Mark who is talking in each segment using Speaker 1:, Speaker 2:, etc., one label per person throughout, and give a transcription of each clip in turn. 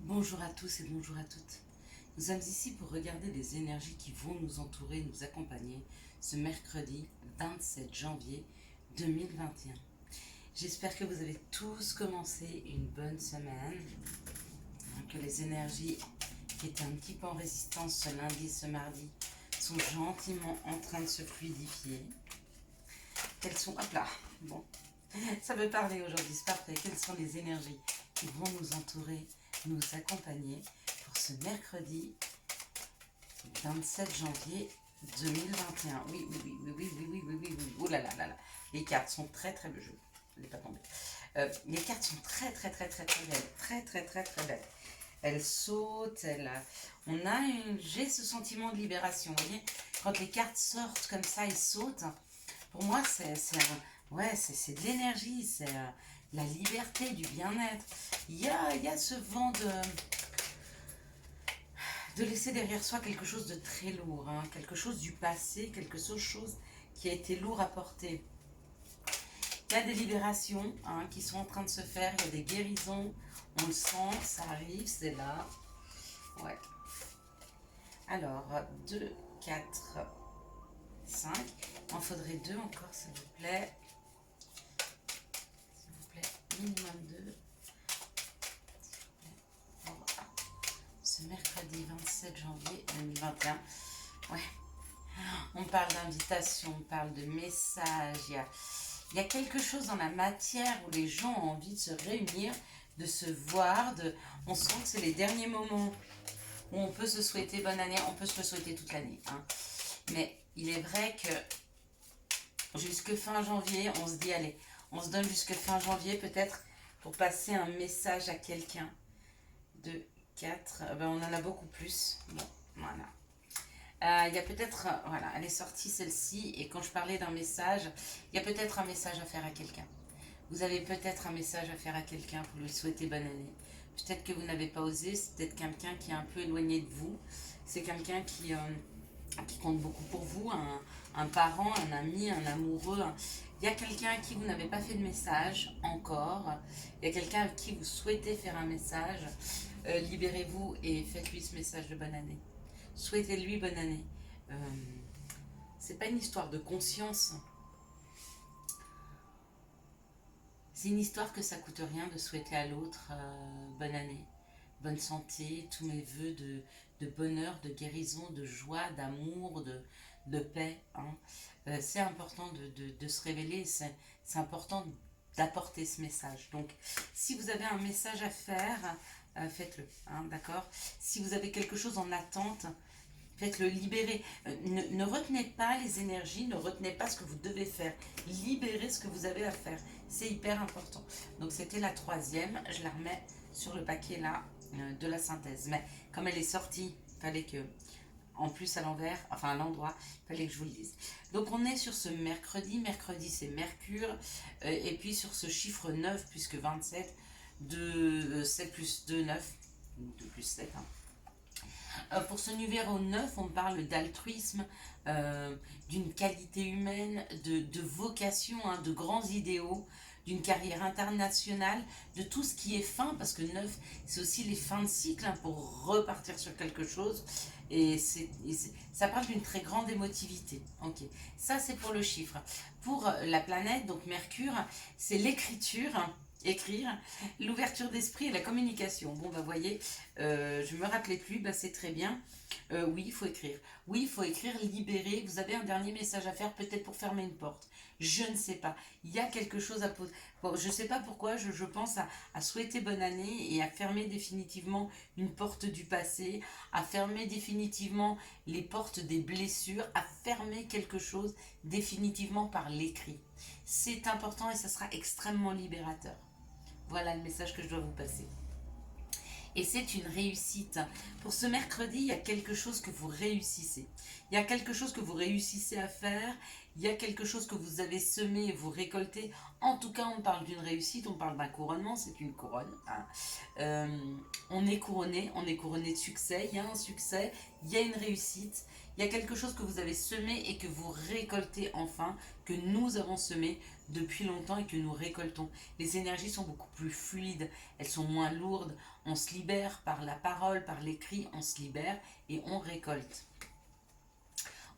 Speaker 1: Bonjour à tous et bonjour à toutes. Nous sommes ici pour regarder les énergies qui vont nous entourer, nous accompagner ce mercredi 27 janvier 2021. J'espère que vous avez tous commencé une bonne semaine, que les énergies qui étaient un petit peu en résistance ce lundi et ce mardi sont gentiment en train de se fluidifier. Quelles sont... Hop là, bon, ça veut parler aujourd'hui, c'est parfait. Quelles sont les énergies qui vont nous entourer, nous accompagner pour ce mercredi 27 janvier 2021. Oui, oui, oui, oui, oui, oui, oui, oui, oui, oui. Oh là là là là. Les cartes sont très très belles. Je n'ai pas tombé. Les cartes sont très très très très très belles. Très très très très belles. Elles sautent, j'ai ce sentiment de libération. Vous voyez, quand les cartes sortent comme ça et sautent, pour moi c'est de l'énergie, c'est la liberté, du bien-être. Il y a ce vent de laisser derrière soi quelque chose de très lourd, hein, quelque chose du passé, quelque chose qui a été lourd à porter. Il y a des libérations qui sont en train de se faire, il y a des guérisons, on le sent, ça arrive, c'est là. Ouais. Alors, 2, 4, 5. Il en faudrait 2 encore, s'il vous plaît. S'il vous plaît, minimum 2. Ce mercredi 27 janvier 2021. Ouais. On parle d'invitation, on parle de messages. Il y a quelque chose dans la matière où les gens ont envie de se réunir, de se voir. On sent que c'est les derniers moments où on peut se souhaiter bonne année. On peut se le souhaiter toute l'année, hein. Mais il est vrai que jusque fin janvier, on se dit, allez, on se donne jusque fin janvier peut-être pour passer un message à quelqu'un. 2, 4, ben on en a beaucoup plus. Bon, voilà. Il y a peut-être, voilà, elle est sortie celle-ci, et quand je parlais d'un message, il y a peut-être un message à faire à quelqu'un. Vous avez peut-être un message à faire à quelqu'un pour lui souhaiter bonne année. Peut-être que vous n'avez pas osé, c'est peut-être quelqu'un qui est un peu éloigné de vous. C'est quelqu'un qui compte beaucoup pour vous, un parent, un ami, un amoureux. Il y a quelqu'un à qui vous n'avez pas fait de message encore. Il y a quelqu'un à qui vous souhaitez faire un message. Libérez-vous et faites-lui ce message de bonne année. Souhaitez-lui bonne année. C'est pas une histoire de conscience. C'est une histoire que ça coûte rien de souhaiter à l'autre bonne année, bonne santé, tous mes voeux de bonheur, de guérison, de joie, d'amour, de paix, hein. C'est important de se révéler, c'est important d'apporter ce message. Donc, si vous avez un message à faire, faites-le, hein, d'accord. Si vous avez quelque chose en attente, faites-le, libérer. Ne retenez pas les énergies, ne retenez pas ce que vous devez faire. Libérez ce que vous avez à faire. C'est hyper important. Donc c'était la troisième. Je la remets sur le paquet là de la synthèse. Mais comme elle est sortie, il fallait que, en plus à l'envers, enfin à l'endroit, il fallait que je vous le dise. Donc on est sur ce mercredi. Mercredi c'est Mercure. Et puis sur ce chiffre 9, puisque 27, de 7 plus 2, 9. 2 plus 7, hein. Pour ce numéro 9, on parle d'altruisme, d'une qualité humaine, de vocation, hein, de grands idéaux, d'une carrière internationale, de tout ce qui est fin, parce que 9, c'est aussi les fins de cycle, hein, pour repartir sur quelque chose. Ça parle d'une très grande émotivité. Ok, ça c'est pour le chiffre. Pour la planète, donc Mercure, c'est l'écriture, hein, écrire, l'ouverture d'esprit et la communication. Bon, bah, voyez, je me rappelais plus, bah, c'est très bien. Oui, il faut écrire. Oui, il faut écrire, libérer. Vous avez un dernier message à faire, peut-être pour fermer une porte. Je ne sais pas. Il y a quelque chose à poser. Bon, je ne sais pas pourquoi, je pense à souhaiter bonne année et à fermer définitivement une porte du passé, à fermer définitivement les portes des blessures, à fermer quelque chose définitivement par l'écrit. C'est important et ça sera extrêmement libérateur. Voilà le message que je dois vous passer. Et c'est une réussite. Pour ce mercredi, il y a quelque chose que vous réussissez. Il y a quelque chose que vous réussissez à faire. il y a quelque chose que vous avez semé et vous récoltez. En tout cas, on parle d'une réussite, on parle d'un couronnement, c'est une couronne. Hein. On est couronné de succès, il y a un succès, il y a une réussite, il y a quelque chose que vous avez semé et que vous récoltez enfin, que nous avons semé depuis longtemps et que nous récoltons. Les énergies sont beaucoup plus fluides, elles sont moins lourdes, on se libère par la parole, par l'écrit, on se libère et on récolte.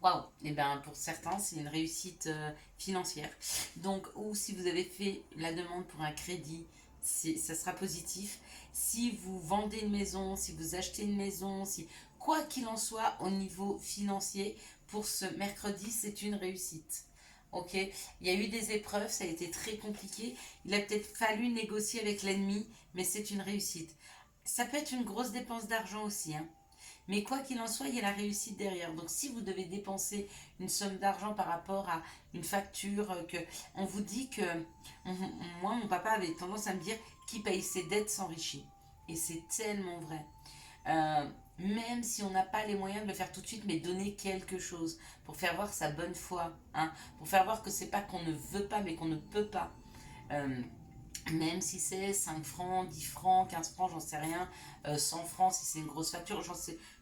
Speaker 1: Waouh. Et bien pour certains c'est une réussite financière. Donc ou si vous avez fait la demande pour un crédit, ça sera positif. Si vous vendez une maison, si vous achetez une maison, si quoi qu'il en soit au niveau financier, pour ce mercredi c'est une réussite. Ok, il y a eu des épreuves, ça a été très compliqué. Il a peut-être fallu négocier avec l'ennemi, mais c'est une réussite. Ça peut être une grosse dépense d'argent aussi, hein. Mais quoi qu'il en soit, il y a la réussite derrière. Donc si vous devez dépenser une somme d'argent par rapport à une facture, que on vous dit que... Moi, mon papa avait tendance à me dire qui paye ses dettes s'enrichit. Et c'est tellement vrai. Même si on n'a pas les moyens de le faire tout de suite, mais donner quelque chose pour faire voir sa bonne foi, hein, pour faire voir que c'est pas qu'on ne veut pas, mais qu'on ne peut pas. Euh, Même si c'est 5 francs, 10 francs, 15 francs, j'en sais rien, 100 francs si c'est une grosse facture,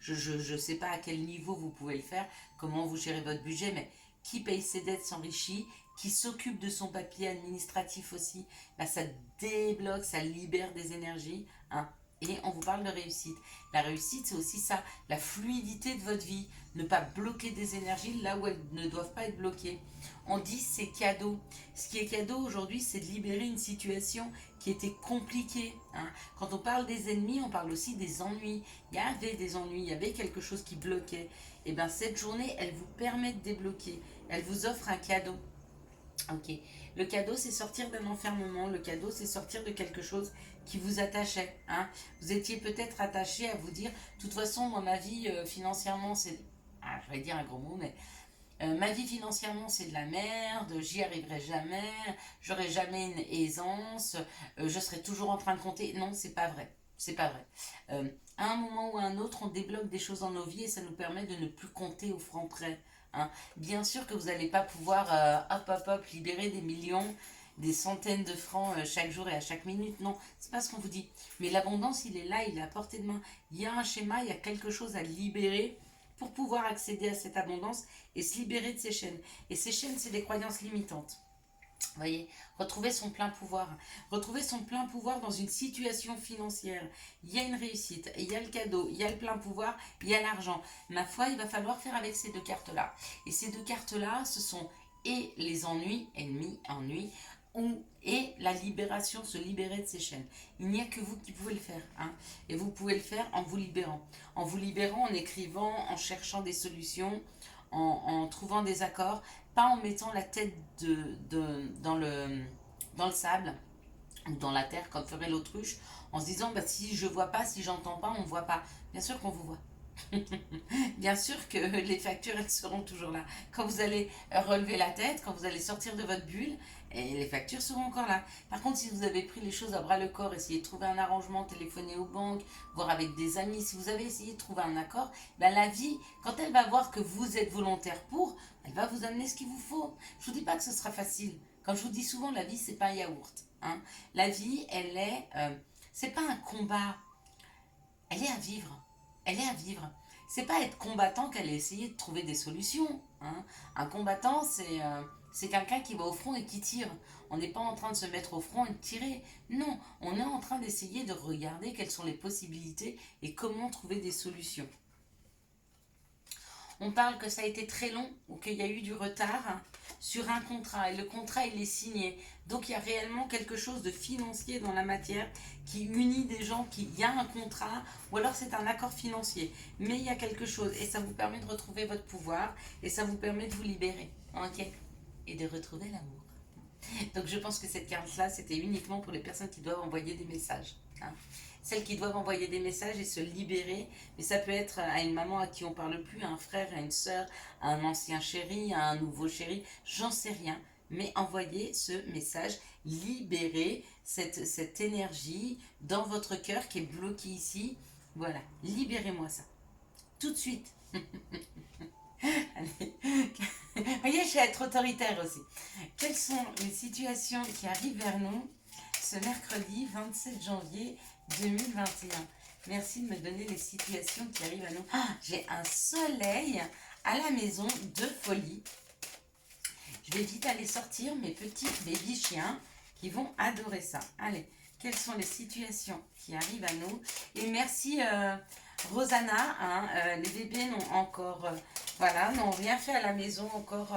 Speaker 1: je sais pas à quel niveau vous pouvez le faire, comment vous gérez votre budget, mais qui paye ses dettes s'enrichit, qui s'occupe de son papier administratif aussi, bah ça débloque, ça libère des énergies, hein. Et on vous parle de réussite. La réussite, c'est aussi ça, la fluidité de votre vie, ne pas bloquer des énergies là où elles ne doivent pas être bloquées. On dit c'est cadeau. Ce qui est cadeau aujourd'hui, c'est de libérer une situation qui était compliquée, hein. Quand on parle des ennemis, on parle aussi des ennuis. Il y avait des ennuis, il y avait quelque chose qui bloquait. Et bien cette journée, elle vous permet de débloquer. Elle vous offre un cadeau. Ok. Le cadeau, c'est sortir d'un enfermement. Le cadeau, c'est sortir de quelque chose qui vous attachait, hein. Vous étiez peut-être attaché à vous dire, de toute façon, moi, ma vie financièrement, c'est... Ah, je vais dire un gros mot, mais ma vie financièrement c'est de la merde, j'y arriverai jamais, j'aurai jamais une aisance, je serai toujours en train de compter. Non, c'est pas vrai. C'est pas vrai. À un moment ou à un autre, on débloque des choses dans nos vies et ça nous permet de ne plus compter au franc près, hein. Bien sûr que vous n'allez pas pouvoir hop libérer des millions, des centaines de francs chaque jour et à chaque minute. Non, c'est pas ce qu'on vous dit. Mais l'abondance, il est là, il est à portée de main. Il y a un schéma, il y a quelque chose à libérer pour pouvoir accéder à cette abondance et se libérer de ces chaînes. Et ces chaînes, c'est des croyances limitantes. Vous voyez, retrouver son plein pouvoir. Retrouver son plein pouvoir dans une situation financière. Il y a une réussite, il y a le cadeau, il y a le plein pouvoir, il y a l'argent. Ma foi, il va falloir faire avec ces deux cartes-là. Et ces deux cartes-là, ce sont et les ennuis, ennemis, ennuis, et la libération, se libérer de ces chaînes. Il n'y a que vous qui pouvez le faire, hein. Et vous pouvez le faire en vous libérant. En vous libérant, en écrivant, en cherchant des solutions, en trouvant des accords, pas en mettant la tête dans le sable ou dans la terre comme ferait l'autruche, en se disant bah, si je vois pas, si j'entends pas, on ne voit pas. Bien sûr qu'on vous voit. Bien sûr que les factures, elles seront toujours là. Quand vous allez relever la tête, quand vous allez sortir de votre bulle, et les factures seront encore là. Par contre, si vous avez pris les choses à bras le corps, essayé de trouver un arrangement, téléphoner aux banques, voir avec des amis, si vous avez essayé de trouver un accord, ben la vie, quand elle va voir que vous êtes volontaire pour, elle va vous amener ce qu'il vous faut. Je ne vous dis pas que ce sera facile. Comme je vous dis souvent, la vie, c'est pas un yaourt, hein. La vie, elle est... c'est pas un combat, elle est à vivre. Elle est à vivre. C'est pas être combattant qu'elle est essayer de trouver des solutions, hein. Un combattant, c'est quelqu'un qui va au front et qui tire. On n'est pas en train de se mettre au front et de tirer. Non, on est en train d'essayer de regarder quelles sont les possibilités et comment trouver des solutions. On parle que ça a été très long ou qu'il y a eu du retard, hein, sur un contrat et le contrat il est signé. Donc il y a réellement quelque chose de financier dans la matière qui unit des gens, il y a un contrat ou alors c'est un accord financier. Mais il y a quelque chose et ça vous permet de retrouver votre pouvoir et ça vous permet de vous libérer, ok, et de retrouver l'amour. Donc je pense que cette carte-là, c'était uniquement pour les personnes qui doivent envoyer des messages, hein. Celles qui doivent envoyer des messages et se libérer, mais ça peut être à une maman à qui on parle plus, à un frère, à une soeur, à un ancien chéri, à un nouveau chéri, j'en sais rien. Mais envoyez ce message, libérez cette énergie dans votre cœur qui est bloquée ici. Voilà, libérez-moi ça. Tout de suite. Allez. Vous voyez, je vais être autoritaire aussi. Quelles sont les situations qui arrivent vers nous ce mercredi 27 janvier 2021? Merci de me donner les situations qui arrivent à nous. Ah, j'ai un soleil à la maison de folie. Je vais vite aller sortir mes petits baby chiens qui vont adorer ça. Allez, quelles sont les situations qui arrivent à nous? Et merci Rosanna, hein, les bébés n'ont encore, voilà, n'ont rien fait à la maison encore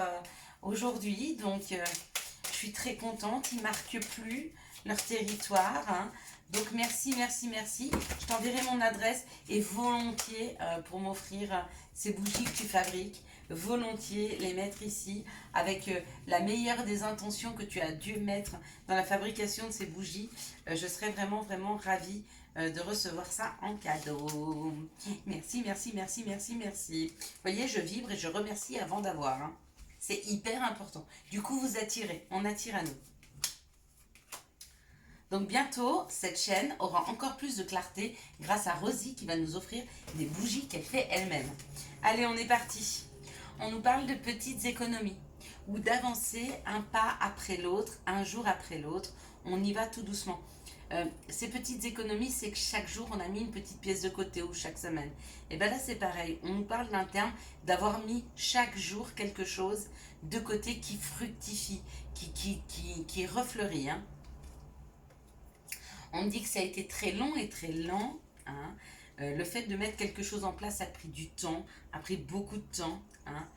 Speaker 1: aujourd'hui. Donc, je suis très contente. Ils ne marquent plus leur territoire. Hein. Donc, merci, merci, merci. Je t'enverrai mon adresse et volontiers pour m'offrir ces bougies que tu fabriques. Volontiers les mettre ici avec la meilleure des intentions que tu as dû mettre dans la fabrication de ces bougies. Je serais vraiment, vraiment ravie de recevoir ça en cadeau. Merci, merci, merci, merci, merci. Vous voyez, je vibre et je remercie avant d'avoir. Hein. C'est hyper important. Du coup, vous attirez. On attire à nous. Donc bientôt, cette chaîne aura encore plus de clarté grâce à Rosie qui va nous offrir des bougies qu'elle fait elle-même. Allez, on est parti. On nous parle de petites économies ou d'avancer un pas après l'autre, un jour après l'autre. On y va tout doucement. Ces petites économies, c'est que chaque jour, on a mis une petite pièce de côté ou chaque semaine. Et bien là, c'est pareil. On nous parle d'un terme d'avoir mis chaque jour quelque chose de côté qui fructifie, qui refleurit. Hein. On me dit que ça a été très long et très lent. Hein. Le fait de mettre quelque chose en place a pris du temps, a pris beaucoup de temps. Hein.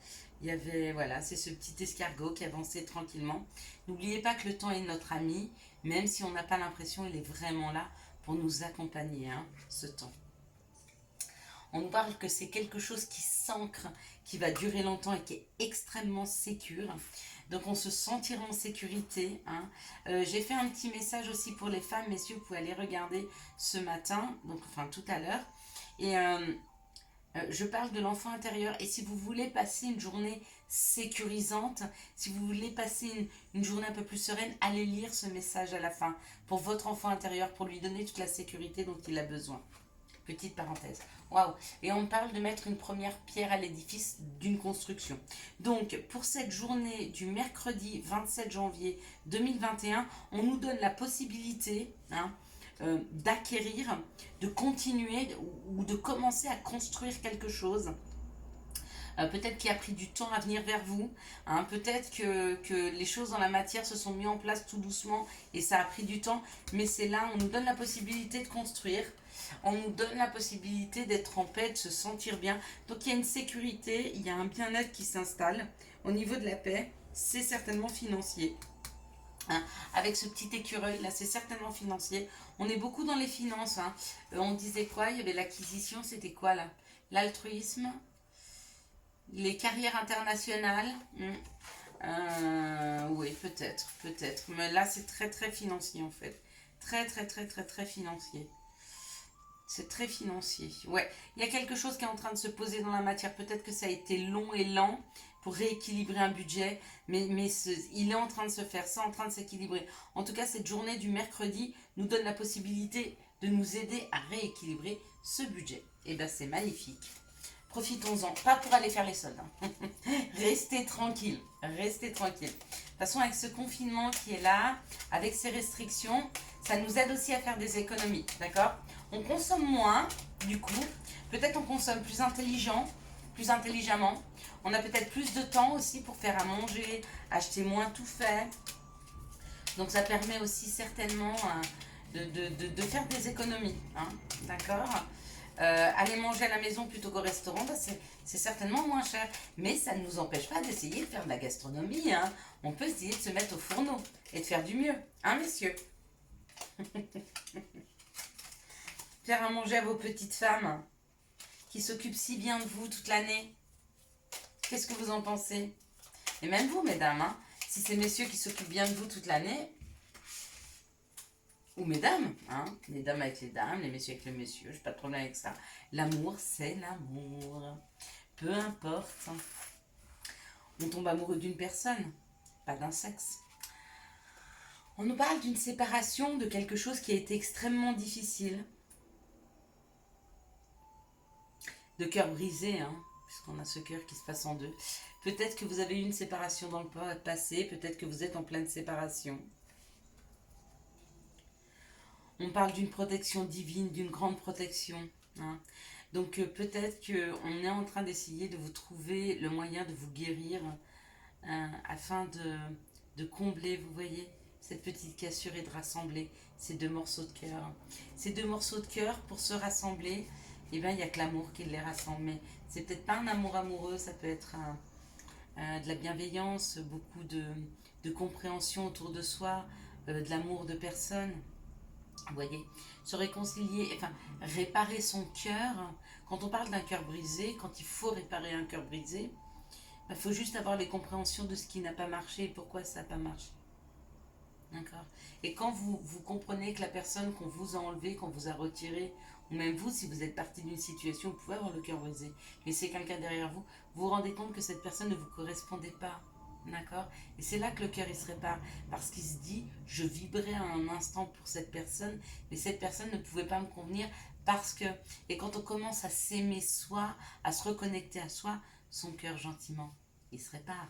Speaker 1: Il y avait, voilà, c'est ce petit escargot qui avançait tranquillement. N'oubliez pas que le temps est notre ami, même si on n'a pas l'impression, il est vraiment là pour nous accompagner, hein, ce temps. On nous parle que c'est quelque chose qui s'ancre, qui va durer longtemps et qui est extrêmement sécure. Donc on se sentira en sécurité. Hein. J'ai fait un petit message aussi pour les femmes, messieurs, vous pouvez aller regarder ce matin, donc enfin tout à l'heure. Et je parle de l'enfant intérieur. Et si vous voulez passer une journée sécurisante, si vous voulez passer une journée un peu plus sereine, allez lire ce message à la fin pour votre enfant intérieur, pour lui donner toute la sécurité dont il a besoin. Petite parenthèse. Waouh! Et on parle de mettre une première pierre à l'édifice d'une construction. Donc, pour cette journée du mercredi 27 janvier 2021, on nous donne la possibilité d'acquérir, de continuer ou de commencer à construire quelque chose. Peut-être qu'il a pris du temps à venir vers vous. Hein, peut-être que les choses dans la matière se sont mises en place tout doucement et ça a pris du temps. Mais c'est là, on nous donne la possibilité de construire. On nous donne la possibilité d'être en paix, de se sentir bien. Donc il y a une sécurité, il y a un bien-être qui s'installe. Au niveau de la paix, c'est certainement financier. Hein, avec ce petit écureuil là, c'est certainement financier. On est beaucoup dans les finances. Hein. On disait quoi? Il y avait l'acquisition, c'était quoi là? L'altruisme, les carrières internationales. Oui, peut-être, peut-être. Mais là, c'est très, très financier en fait. Très, très, très, très, très financier. C'est très financier. Ouais, il y a quelque chose qui est en train de se poser dans la matière. Peut-être que ça a été long et lent pour rééquilibrer un budget, mais il est en train de se faire, c'est en train de s'équilibrer. En tout cas, cette journée du mercredi nous donne la possibilité de nous aider à rééquilibrer ce budget. Et bien, c'est magnifique. Profitons-en, pas pour aller faire les soldes. Hein. Restez tranquille, restez tranquille. De toute façon, avec ce confinement qui est là, avec ces restrictions, ça nous aide aussi à faire des économies, d'accord? On consomme moins, du coup. Peut-être on consomme plus intelligemment. On a peut-être plus de temps aussi pour faire à manger, acheter moins tout fait. Donc ça permet aussi certainement de faire des économies, hein, d'accord? Aller manger à la maison plutôt qu'au restaurant, bah c'est certainement moins cher. Mais ça ne nous empêche pas d'essayer de faire de la gastronomie. Hein. On peut essayer de se mettre au fourneau et de faire du mieux. Hein, messieurs? Faire à manger à vos petites femmes qui s'occupent si bien de vous toute l'année. Qu'est-ce que vous en pensez? Et même vous, mesdames, hein, si c'est messieurs qui s'occupent bien de vous toute l'année, ou mesdames, hein, les dames avec les dames, les messieurs avec les messieurs, j'ai pas de problème avec ça. L'amour, c'est l'amour. Peu importe. On tombe amoureux d'une personne, pas d'un sexe. On nous parle d'une séparation, de quelque chose qui a été extrêmement difficile. De cœur brisé, hein. puisqu'on a ce cœur qui se passe en deux. Peut-être que vous avez eu une séparation dans le passé, peut-être que vous êtes en pleine séparation. On parle d'une protection divine, d'une grande protection. Hein. Donc peut-être qu'on est en train d'essayer de vous trouver le moyen de vous guérir afin de combler, vous voyez, cette petite cassure et de rassembler ces deux morceaux de cœur. Ces deux morceaux de cœur, pour se rassembler, eh bien, il n'y a que l'amour qui les rassemble. Mais c'est peut-être pas un amour amoureux, ça peut être de la bienveillance, beaucoup de compréhension autour de soi, de l'amour de personne. Vous voyez, se réconcilier, enfin, réparer son cœur. Quand on parle d'un cœur brisé, quand il faut réparer un cœur brisé, il faut juste avoir les compréhensions de ce qui n'a pas marché et pourquoi ça n'a pas marché. D'accord. Et quand vous comprenez que la personne qu'on vous a enlevée, qu'on vous a retirée, ou même vous, si vous êtes parti d'une situation, vous pouvez avoir le cœur brisé, mais c'est quelqu'un derrière vous, vous vous rendez compte que cette personne ne vous correspondait pas. D'accord. Et c'est là que le cœur il se répare. Parce qu'il se dit, je vibrais à un instant pour cette personne, mais cette personne ne pouvait pas me convenir parce que. Et quand on commence à s'aimer soi, à se reconnecter à soi, son cœur gentiment, il se répare.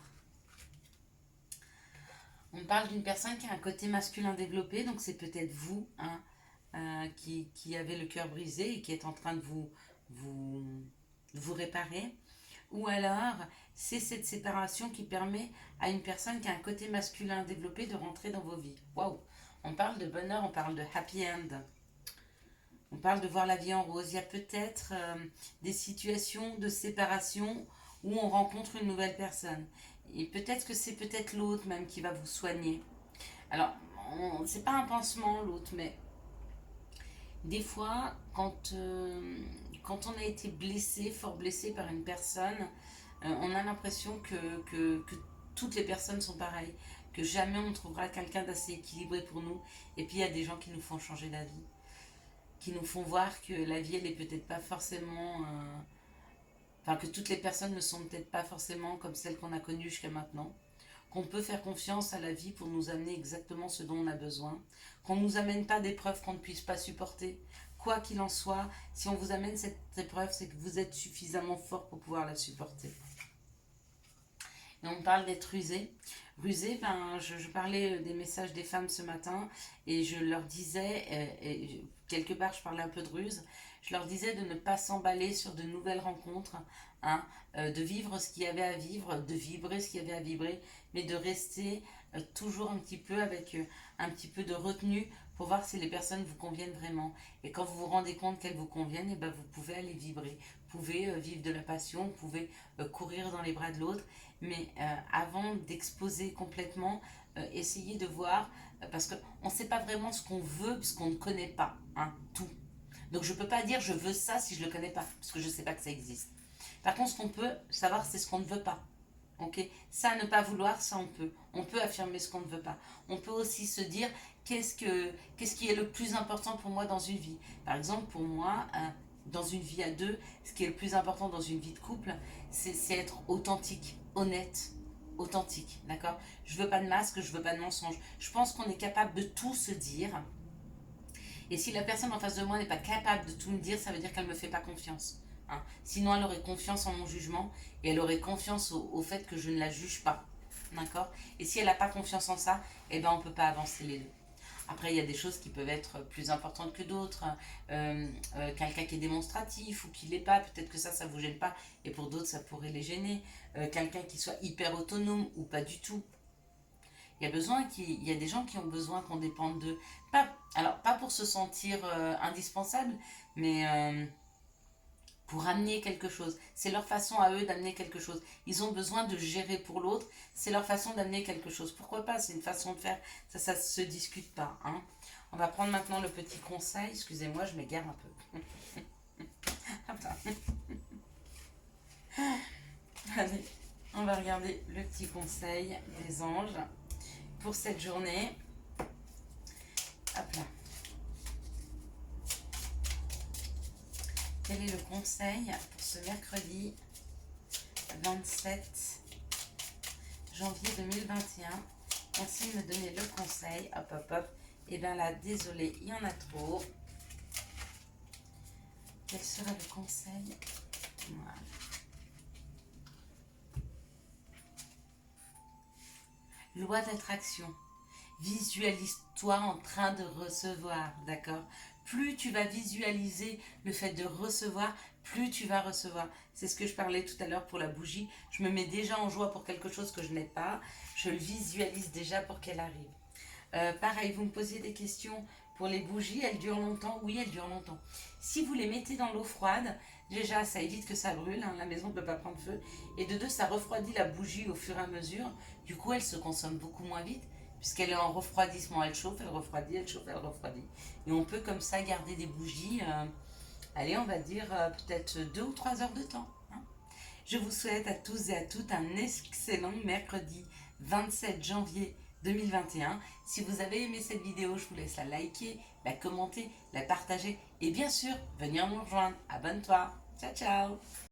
Speaker 1: On parle d'une personne qui a un côté masculin développé, donc c'est peut-être vous hein, qui avez le cœur brisé et qui est en train de vous, vous réparer. Ou alors, c'est cette séparation qui permet à une personne qui a un côté masculin développé de rentrer dans vos vies. Waouh! On parle de bonheur, on parle de happy end. On parle de voir la vie en rose. Il y a peut-être des situations de séparation où on rencontre une nouvelle personne. Et peut-être que c'est peut-être l'autre même qui va vous soigner. Alors, c'est pas un pansement l'autre, mais des fois, quand on a été blessé, fort blessé par une personne, on a l'impression que toutes les personnes sont pareilles, que jamais on trouvera quelqu'un d'assez équilibré pour nous. Et puis il y a des gens qui nous font changer d'avis, qui nous font voir que la vie, elle est peut-être pas forcément... enfin, que toutes les personnes ne sont peut-être pas forcément comme celles qu'on a connues jusqu'à maintenant. Qu'on peut faire confiance à la vie pour nous amener exactement ce dont on a besoin. Qu'on ne nous amène pas d'épreuves qu'on ne puisse pas supporter. Quoi qu'il en soit, si on vous amène cette épreuve, c'est que vous êtes suffisamment fort pour pouvoir la supporter. Et on parle d'être rusé. Rusé, ben, je parlais des messages des femmes ce matin et je leur disais, quelque part je parlais un peu de ruse, je leur disais de ne pas s'emballer sur de nouvelles rencontres, hein, de vivre ce qu'il y avait à vivre, de vibrer ce qu'il y avait à vibrer, mais de rester toujours un petit peu avec un petit peu de retenue pour voir si les personnes vous conviennent vraiment. Et quand vous vous rendez compte qu'elles vous conviennent, et ben vous pouvez aller vibrer. Vous pouvez vivre de la passion, vous pouvez courir dans les bras de l'autre. Mais avant d'exposer complètement, essayez de voir, parce qu'on ne sait pas vraiment ce qu'on veut, parce qu'on ne connaît pas hein, tout. Donc je ne peux pas dire je veux ça si je ne le connais pas, parce que je ne sais pas que ça existe. Par contre, ce qu'on peut savoir, c'est ce qu'on ne veut pas. Okay. Ça, ne pas vouloir, ça on peut. On peut affirmer ce qu'on ne veut pas. On peut aussi se dire qu'est-ce qui est le plus important pour moi dans une vie. Par exemple, pour moi, dans une vie à deux, ce qui est le plus important dans une vie de couple, c'est être authentique, honnête, authentique, d'accord. Je veux pas de masque, je veux pas de mensonge. Je pense qu'on est capable de tout se dire. Et si la personne en face de moi n'est pas capable de tout me dire, ça veut dire qu'elle ne me fait pas confiance. Hein. Sinon, elle aurait confiance en mon jugement et elle aurait confiance au fait que je ne la juge pas. D'accord. Et si elle n'a pas confiance en ça, eh ben, on ne peut pas avancer les deux. Après, il y a des choses qui peuvent être plus importantes que d'autres. Quelqu'un qui est démonstratif ou qui ne l'est pas, peut-être que ça ne vous gêne pas. Et pour d'autres, ça pourrait les gêner. Quelqu'un qui soit hyper autonome ou pas du tout. Il y a des gens qui ont besoin qu'on dépende d'eux. Alors, pas pour se sentir indispensable, mais pour amener quelque chose. C'est leur façon à eux d'amener quelque chose. Ils ont besoin de gérer pour l'autre. C'est leur façon d'amener quelque chose. Pourquoi pas? C'est une façon de faire. Ça ne se discute pas. Hein. On va prendre maintenant le petit conseil. Excusez-moi, je m'égare un peu. Allez, on va regarder le petit conseil des anges pour cette journée. Hop là. Quel est le conseil pour ce mercredi 27 janvier 2021? Merci de me donner le conseil. Hop, hop, hop. Et bien là, désolé, il y en a trop. Quel sera le conseil? Voilà. Loi d'attraction. Visualise-toi en train de recevoir, d'accord? Plus tu vas visualiser le fait de recevoir, plus tu vas recevoir. C'est ce que je parlais tout à l'heure pour la bougie. Je me mets déjà en joie pour quelque chose que je n'ai pas. Je le visualise déjà pour qu'elle arrive. Pareil, vous me posiez des questions pour les bougies, elles durent longtemps? Oui, elles durent longtemps. Si vous les mettez dans l'eau froide, déjà ça évite que ça brûle, hein, la maison ne peut pas prendre feu. Et de deux, ça refroidit la bougie au fur et à mesure. Du coup, elle se consomme beaucoup moins vite, puisqu'elle est en refroidissement. Elle chauffe, elle refroidit, elle chauffe, elle refroidit. Et on peut comme ça garder des bougies, allez, on va dire peut-être 2 ou 3 heures de temps, hein. Je vous souhaite à tous et à toutes un excellent mercredi 27 janvier 2021. Si vous avez aimé cette vidéo, je vous laisse la liker, la commenter, la partager et bien sûr, venir nous rejoindre. Abonne-toi. Ciao, ciao.